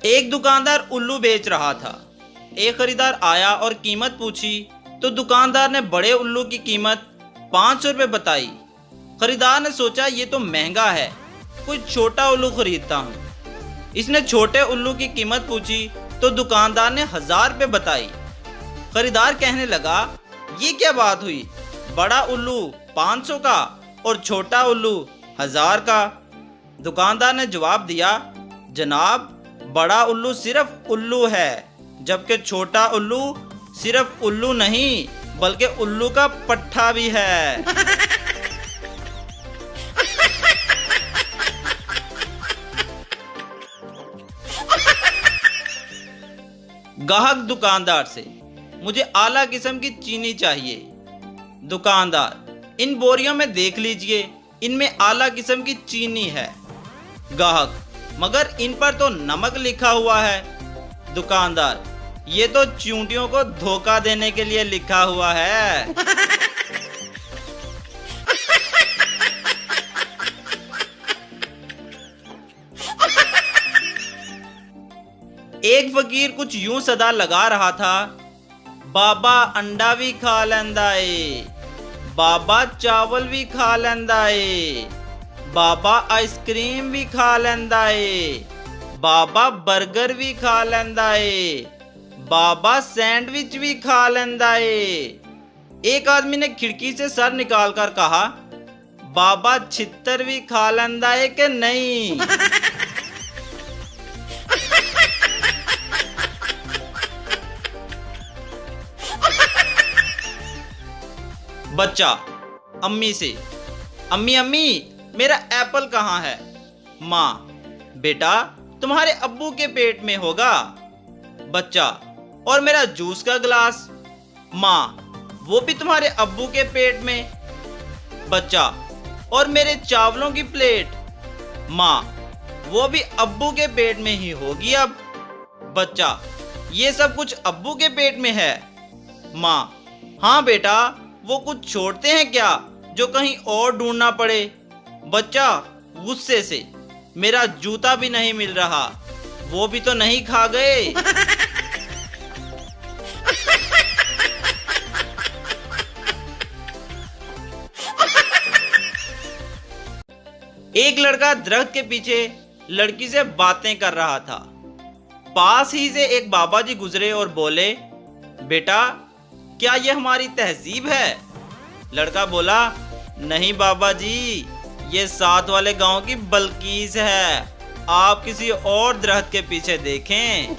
एक दुकानदार उल्लू बेच रहा था। एक खरीदार आया और कीमत पूछी तो दुकानदार ने बड़े उल्लू की कीमत 500 रुपये बताई। खरीदार ने सोचा ये तो महंगा है, कोई छोटा उल्लू खरीदता हूँ। इसने छोटे उल्लू की कीमत पूछी तो दुकानदार ने 1000 रुपये बताई। खरीदार कहने लगा ये क्या बात हुई, बड़ा उल्लू 500 का और छोटा उल्लू 1000 का। दुकानदार ने जवाब दिया, जनाब बड़ा उल्लू सिर्फ उल्लू है, जबकि छोटा उल्लू सिर्फ उल्लू नहीं बल्कि उल्लू का पट्ठा भी है। गाहक दुकानदार से, मुझे आला किस्म की चीनी चाहिए। दुकानदार, इन बोरियों में देख लीजिए, इनमें आला किस्म की चीनी है। गाहक, मगर इन पर तो नमक लिखा हुआ है। दुकानदार, ये तो चूंटियों को धोखा देने के लिए लिखा हुआ है। एक फकीर कुछ यूं सदा लगा रहा था, बाबा अंडा भी खा लेंदा ए, बाबा चावल भी खा लेंदा ए, बाबा आइसक्रीम भी खा लेंदा ए, बाबा बर्गर भी खा लेंदा ए, बाबा सैंडविच भी खा लेंदा ए। एक आदमी ने खिड़की से सर निकालकर कहा, बाबा छित्तर भी खा लेंदा है कि नहीं? बच्चा अम्मी से, अम्मी अम्मी मेरा एप्पल कहाँ है? माँ, बेटा तुम्हारे अब्बू के पेट में होगा। बच्चा, और मेरा जूस का गिलास? माँ, वो भी तुम्हारे अब्बू के पेट में। बच्चा, और मेरे चावलों की प्लेट? माँ, वो भी अब्बू के पेट में ही होगी अब। बच्चा, ये सब कुछ अब्बू के पेट में है? माँ, हाँ बेटा, वो कुछ छोड़ते हैं क्या जो कहीं और ढूंढना पड़े? बच्चा गुस्से से, मेरा जूता भी नहीं मिल रहा, वो भी तो नहीं खा गए। एक लड़का दरख्त के पीछे लड़की से बातें कर रहा था। पास ही से एक बाबा जी गुजरे और बोले, बेटा क्या यह हमारी तहजीब है? लड़का बोला, नहीं बाबा जी, ये साथ वाले गांव की बल्कीस है, आप किसी और दरख्त के पीछे देखें।